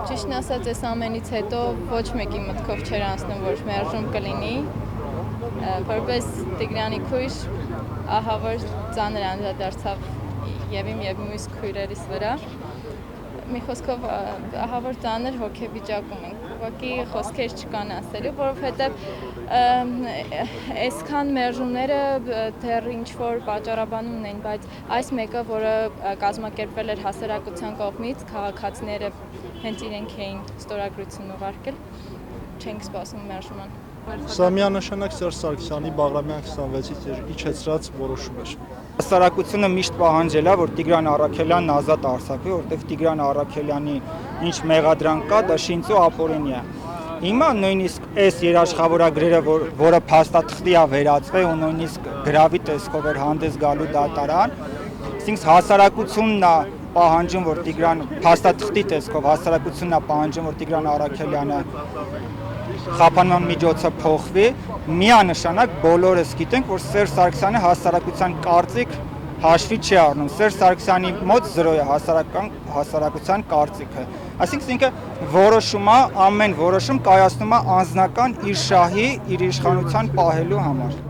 Ճիշտն ասած, այս ամենից հետո ոչ մեկի մտքով չէր անցնում, որ մերժում կլինի, որպես Տիգրանի քույր, ահա որ ծանր անդրադարձավ եւ իմ եւ մյուս քույրերիս վրա։ Մի խոսքով ահա որ ծանր հոգեվիճակում ենք, ուղղակի խոսքեր չկան ասելու, որովհետեւ այսքան մերժումները դեռ ինչ-որ պատճառաբանում ունեն, բայց այս մեկը, որը կազմակերպվել էր հասարակության կողմից, քաղաքացիները հենց իրենք էին ստորագրություն ուղարկել, չենք սպասում մերժման։ Սա միանշանակ Սերժ Սարգսյանի Բաղրամյան 26-ից իջեցրած որոշում էր։ Հասարակությունը միշտ պահանջել է, որ Տիգրան Առաքելյանն ազատ արձակվի, որտեղ Տիգրան Առաքելյանի ինչ մեղադրանք կա, դա շինծ ու ապօրինի է։ Հիմա նույնիսկ այս երաշխավորագրերը, որը փաստաթղթի է վերածվել ու նույնիսկ գրավի տեսքով էր հանդես գալու դատարան, այսինքն հասարակությունն է պահանջում, որ փաստաթղթի տեսքով հասարակությունն է պահանջում, որ Տիգրան Առաքելյանը խափանման միջոցը փոխվի, միանշանակ բոլորս գիտենք, որ Սերժ Սարգսյանը հասարակության կարծիք հաշվի չի առնում։ Սերժ Սարգսյանի մոտ 0 է հասարակության կարծիքը։ Այսինքն ինքը որոշում է, ամեն որոշում կայացնում է անձնական իր շահի, իր իշխանության պահելու համար։